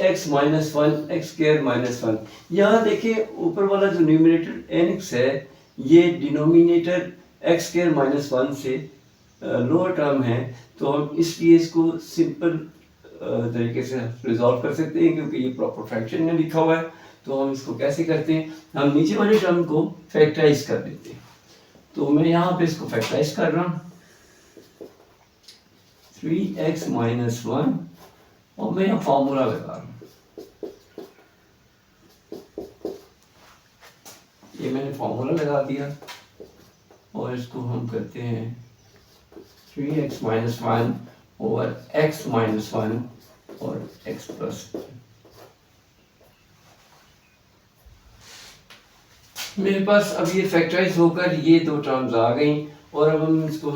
3x minus one x square minus one. यहाँ देखिए ऊपर वाला जो न्यूमरेटर nx है ये denominator x square minus one से लोअर टर्म है, तो हम इसलिए इसको सिंपल तरीके से रिजॉल्व कर सकते हैं क्योंकि ये प्रॉपर फ्रैक्शन में लिखा हुआ है। तो हम इसको कैसे करते हैं, हम नीचे वाले टर्म को फैक्टराइज कर देते हैं। तो मैं यहाँ पे इसको फैक्टराइज कर रहा हूँ 3x माइनस वन और मैं यहाँ फॉर्मूला लगा रहा हूँ, ये मैंने फॉर्मूला लगा दिया और इसको हम करते हैं 3x minus one over x minus one और x प्लस। मेरे पास अब ये फैक्टराइज होकर ये दो टर्म्स आ गई और अब हम इसको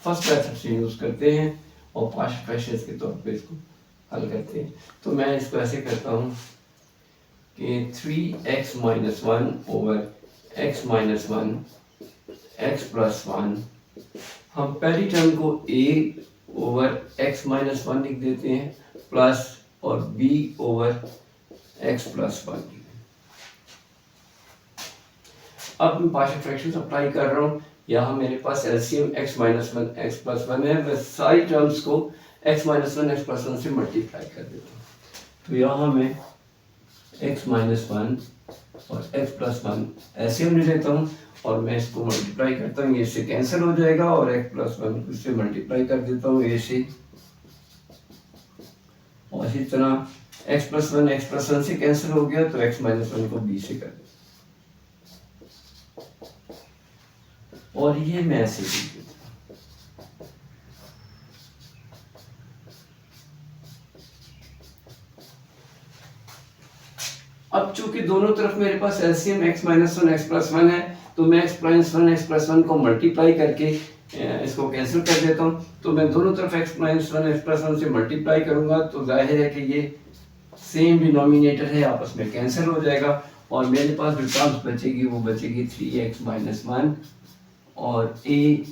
फर्स्ट मेथड से यूज़ करते हैं और पार्शियल फ्रैक्शंस के तौर पे इसको हल करते हैं। तो मैं इसको ऐसे करता हूँ कि 3x minus one over x minus one x plus one, हम पहली टर्म को a over x minus one लिख देते हैं प्लस और b over x plus one. अब मैं पार्शियल फ्रैक्शंस अप्लाई कर रहा हूँ। यहाँ मेरे पास LCM x minus one x plus one है, मैं सारी टर्म्स को x minus one x plus one से मल्टीप्लाई कर देता हूँ। तो यहाँ मैं x माइनस वन और x प्लस वन एलसीएम ले लेता हूँ और मैं इसको मल्टीप्लाई करता हूँ, ये इससे कैंसिल हो जाएगा और x प्लस वन को इससे मल्टीप्लाई कर देता हूँ a से, और इसी तरह x प्लस वन से कैंसिल हो गया तो x माइनस वन को b से कर देता और ये मैं ऐसे लिख देता हूँ। अब चूंकि दोनों तरफ मेरे पास LCM x minus one x plus one है तो मैं x minus one x plus one को मल्टीप्लाई करके इसको कैंसिल कर देता हूँ। तो मैं दोनों तरफ x minus one x plus one से मल्टीप्लाई करूंगा तो जाहिर है कि ये सेम डिनोमिनेटर है, आपस में कैंसिल हो जाएगा और मेरे पास जो टर्म्स बचेगी वो बचेगी 3x माइनस वन और a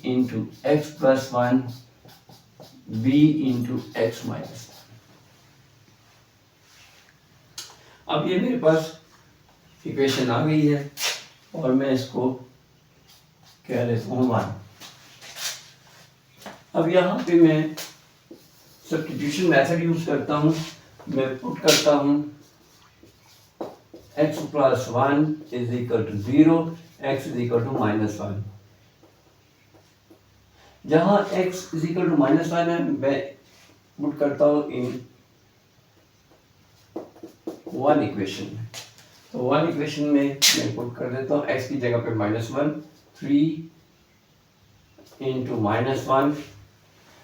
into x plus one b into x minus. अब ये मेरे पास इक्वेशन आ गई है और मैं इसको कह लेता हूँ वन। अब यहाँ पे मैं सब्स्टिट्यूशन मेथड यूज करता हूँ, मैं पुट करता हूँ x plus one is equal to zero, x is equal to minus one. जहाँ x is equal to minus one है मैं पुट करता हूँ इन वन इक्वेशन में। तो वन इक्वेशन में मैं पुट कर देता हूँ x की जगह पे minus one, 3 into minus one,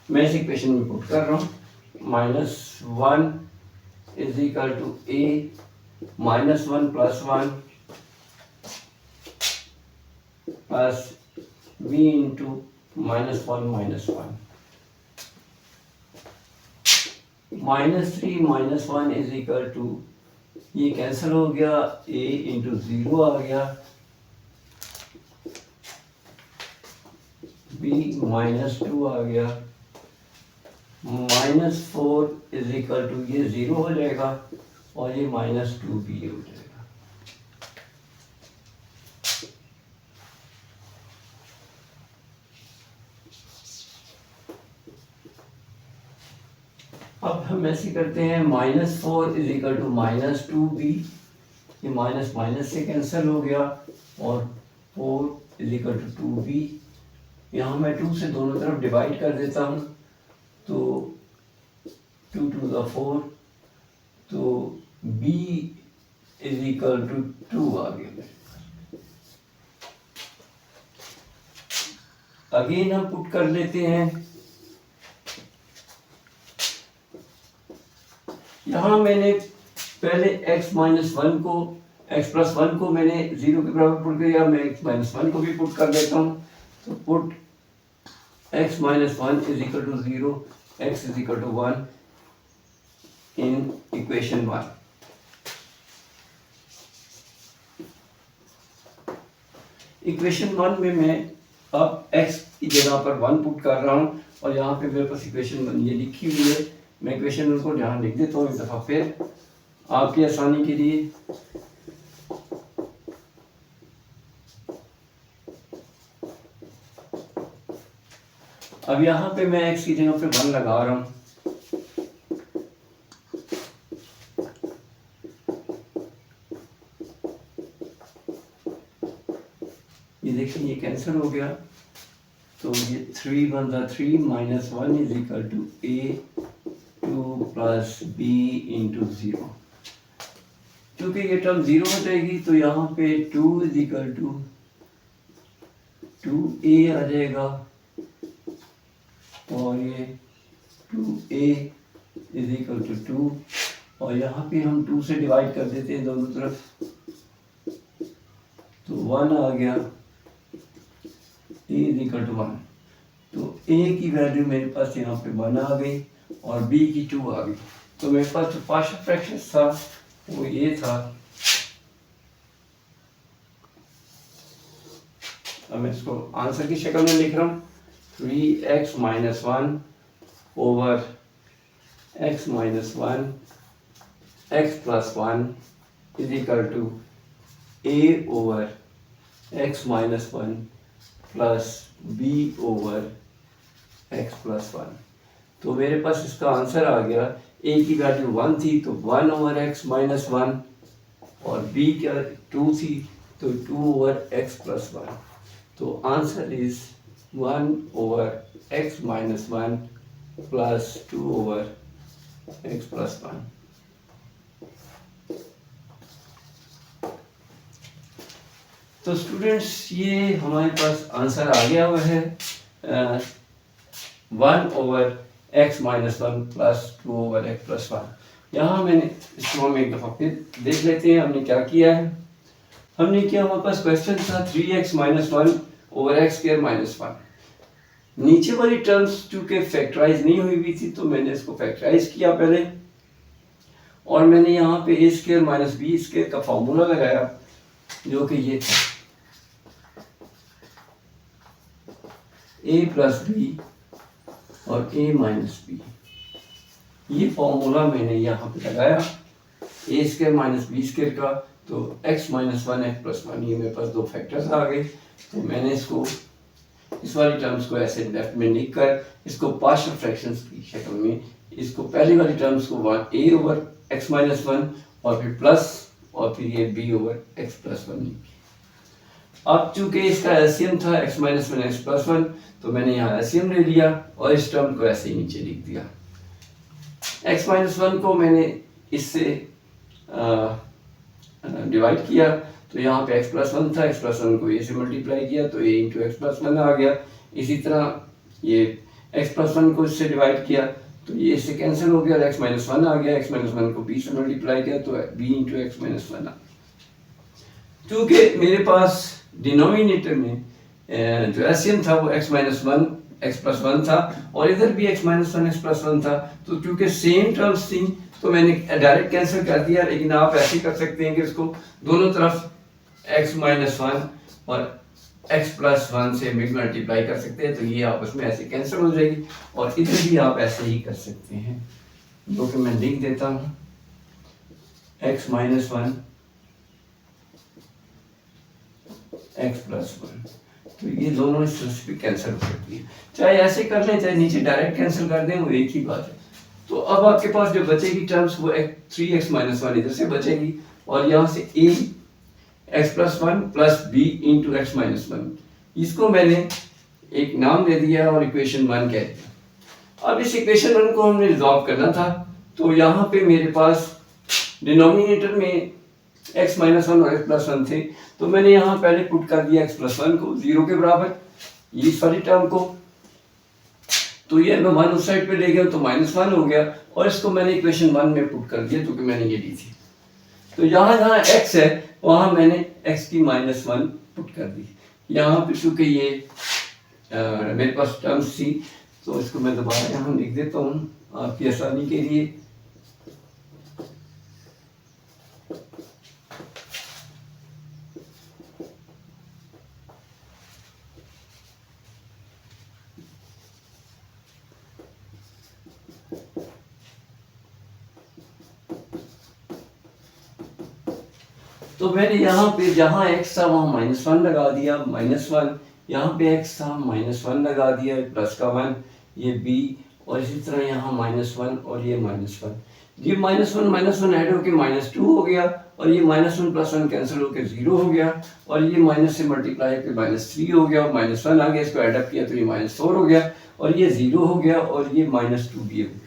मैं इस इक्वेशन में पुट कर रहा हूँ minus one is equal to a minus one plus one plus b into minus one minus one, minus three minus one is equal to, ये कैंसिल हो गया, a इंटू जीरो आ गया, b माइनस टू आ गया, minus four is equal to, ये zero हो जाएगा और ये माइनस टू भी हो जाएगा। अब हम ऐसे करते हैं minus four is equal to minus two b, ये माइनस माइनस से कैंसिल हो गया और four is equal to two b, यहाँ मैं टू से दोनों तरफ डिवाइड कर देता हूँ तो टू टू द फोर, तो b is equal to two आ गया। अगेन हम पुट कर लेते हैं, यहाँ मैंने पहले x माइनस वन को x प्लस वन को मैंने जीरो के बराबर पुट किया, मैं x माइनस वन को भी पुट कर देता हूँ। तो put x minus one is equal to zero, x is equal to one in equation one. Equation one में मैं अब x की जगह पर वन पुट कर रहा हूँ और यहाँ पे मेरे पास इक्वेशन वन ये लिखी हुई है, मैं इक्वेशन उनको यहाँ लिख देता हूँ एक दफ़ा फिर आपकी आसानी के लिए। अब यहाँ पे मैं x की जगह पे 1 लगा रहा हूँ। ये देखिए ये कैंसिल हो गया, तो ये 3 × 3 - 1 is equal to a2 plus b into 0। क्योंकि ये टर्म 0 हो जाएगी तो यहाँ पे 2 इज इक्वल टू 2a आ जाएगा, और ये 2a इज इक्वल टू 2, और यहाँ पे हम 2 से डिवाइड कर देते हैं दोनों तरफ, तो 1 आ गया, a इज इक्वल टू 1। तो a की वैल्यू मेरे पास यहाँ पे 1 आ गई और b की 2 आ गई। तो मेरे पास जो पार्शियल फ्रैक्शन था वो ये था। अब मैं इसको आंसर की शक्ल में लिख रहा हूँ, 3x - 1 over x - 1 x + 1 is equal to a over x - 1 plus b over x + 1। तो मेरे पास इसका आंसर आ गया, a की वैल्यू 1 थी तो 1 ओवर x - 1, और b क्या 2 थी तो 2 ओवर x + 1। तो answer is 1 over x - 1 plus 2 over x + 1। तो स्टूडेंट्स ये हमारे पास आंसर आ गया हुआ है 1 over x - 1 plus 2 over x + 1। यहाँ मैंने इसको हम एक दफ़ा फिर देख लेते हैं हमने क्या किया है। हमने किया, हमारे पास क्वेश्चन था 3x - 1 ओवर x² - 1। नीचे वाली टर्म्स चूंकि फैक्टराइज नहीं हुई हुई थी तो मैंने इसको फैक्टराइज किया पहले, और मैंने यहाँ पे a² - b² का फॉर्मूला लगाया जो कि ये था a + b और a - b। ये फॉर्मूला मैंने यहाँ पे लगाया a² - b² का, तो x - 1 x + 1 ये मेरे पास दो फैक्टर्स आ गए। तो मैंने इसको इस वाली टर्म्स को ऐसे लेफ्ट में लिख कर इसको पार्शियल फ्रैक्शंस की शक्ल में, इसको पहली वाली टर्म्स को a ओवर x - 1 और फिर प्लस और फिर ये b ओवर x + 1 लिखी। अब चूंकि इसका एलसीएम था x - 1 x + 1, तो मैंने यहाँ एलसीएम ले लिया और इस टर्म को ऐसे ही नीचे लिख दिया। x - 1 को मैंने इससे डिवाइड किया, तो यहाँ पे x + 1 था, x + 1 को a से मल्टीप्लाई किया तो a × x + 1 आ गया। इसी तरह ये x + 1 को इससे डिवाइड किया तो ये इससे कैंसिल हो गया और x - 1 आ गया, x - 1 को b से मल्टीप्लाई किया तो b × x - 1 आ गया। क्योंकि मेरे पास डिनोमिनेटर में जो एलसीएम था वो x - 1 x + 1 था और इधर भी x - 1 x + 1 था, तो क्योंकि सेम टर्म्स थी तो मैंने डायरेक्ट कैंसिल कर दिया। लेकिन आप ऐसे कर सकते हैं कि इसको दोनों तरफ x - 1 और x + 1 से मल्टीप्लाई कर सकते हैं, तो ये आपस में ऐसे कैंसिल हो जाएगी। और इधर भी आप ऐसे ही कर सकते हैं, जो कि मैं लिख देता हूँ x - 1 x + 1, तो ये दोनों इस तरह से भी कैंसिल हो सकती है। चाहे ऐसे कर लें चाहे नीचे डायरेक्ट कैंसिल कर दें, वो एक ही बात है। तो अब आपके पास जो बचेगी टर्म्स वो 3x - 1 इधर से बचेगी और यहाँ से a x + 1 plus b × x - 1, इसको मैंने एक नाम दे दिया और इक्वेशन 1 कह दिया। अब इस इक्वेशन 1 को हमने रिजॉल्व करना था, तो यहाँ पे मेरे पास डिनोमिनेटर में x - 1 और x + 1 थे, तो मैंने यहाँ पहले पुट कर दिया x + 1 को 0 के बराबर, ये सारी टर्म को, तो ये मैं 1 उस साइड पे ले गया तो -1 हो गया, और इसको मैंने इक्वेशन 1 में पुट कर दिया जो कि मैंने ये ली थी। तो यहाँ जहाँ x है वहाँ मैंने x की -1 पुट कर दी। यहाँ पे चूंकि ये मेरे पास टर्म्स थी तो इसको मैं दोबारा यहाँ लिख देता हूँ आपकी आसानी के लिए। तो मैंने यहाँ पे जहाँ x था वहाँ -1 लगा दिया, -1, यहाँ पे x था -1 लगा दिया, प्लस का 1, ये b, और इसी तरह यहाँ -1 और ये -1, ये -1 ऐड होके -2 हो गया, और ये -1 + 1 कैंसिल होके 0 हो गया, और ये माइनस से मल्टीप्लाई होकर -3 हो गया, और -1 आ गया, इसको ऐड अप किया तो ये -4 हो गया, और ये 0 हो गया, और ये -2 भी हो गया।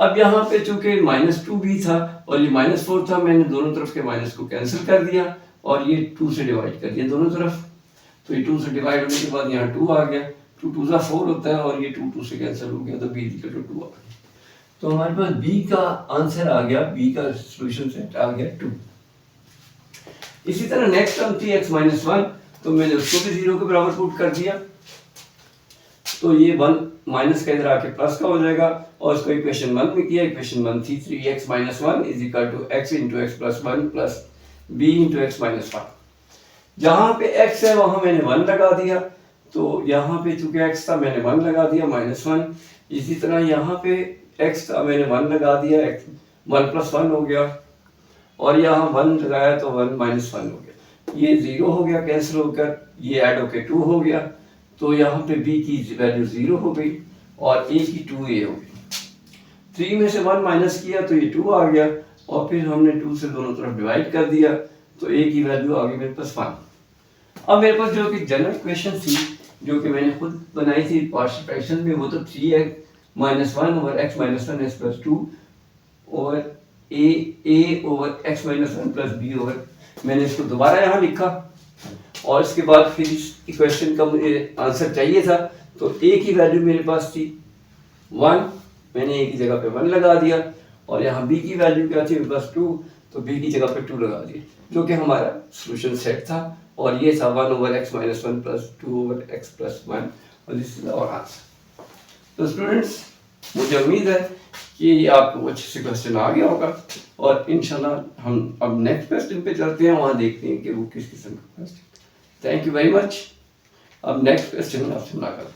अब यहाँ पे चूंकि -2 भी था और ये -4 था, मैंने दोनों तरफ के माइनस को कैंसिल कर दिया और ये 2 से डिवाइड कर दिया दोनों तरफ, तो ये 2 से डिवाइड होने के बाद यहाँ 2 आ गया, 2 2 सा 4 होता है, और ये 2 2 से कैंसिल हो गया, तो b = 2 आ गया। तो हमारे पास b का आंसर आ गया, b का सॉल्यूशन सेट आ गया 2। इसी तरह नेक्स्ट टर्म थी x - 1, तो मैंने उसको भी 0 के बराबर पुट कर दिया, तो ये 1 माइनस का इधर आके प्लस का हो जाएगा, और इसको इक्वेशन 1 में किया, इक्वेशन 1 थी 3x - 1 = x × x + 1 + b × x - 1। जहाँ पे x है वहाँ मैंने 1 लगा दिया, तो यहाँ पे चूंकि x था मैंने 1 लगा दिया -1, इसी तरह यहाँ पे x था मैंने 1 लगा दिया, 1 + 1 हो गया, और यहाँ 1 लगाया तो 1 - 1 हो गया, ये 0 हो गया कैंसिल होकर, ये ऐड होकर 2 हो गया, तो यहाँ पे b की वैल्यू 0 हो गई और a की 2a हो गई। 3 में से 1 माइनस किया तो ये 2 आ गया, और फिर हमने 2 से दोनों तरफ डिवाइड कर दिया, तो a की वैल्यू आ गई मेरे पास 1। अब मेरे पास जो कि जनरल इक्वेशन थी, जो कि मैंने खुद बनाई थी पार्शियल फ्रैक्शन में, वो तो 3x - 1 / x - 1s + 2 over a over x - 1 + b, मैंने इसको दोबारा यहाँ लिखा, और इसके बाद फिर इस इक्वेशन का मुझे आंसर चाहिए था, तो a की वैल्यू मेरे पास थी 1, मैंने a की जगह पे 1 लगा दिया, और यहाँ b की वैल्यू क्या थी मेरे पास 2, तो b की जगह पे 2 लगा दिया, जो कि हमारा सॉल्यूशन सेट था, और ये था 1 ओवर x - 1 + 2 ओवर x + 1, और दिस इज आवर आंसर। तो स्टूडेंट्स, मुझे उम्मीद है कि आपको अच्छे से क्वेश्चन आ गया होगा, और इंशाल्लाह हम अब नेक्स्ट क्वेश्चन पे चलते हैं, वहाँ देखते हैं कि वो किस किस्म का question. Thank you very much. अब नेक्स्ट क्वेश्चन में आपसे मुलाकात।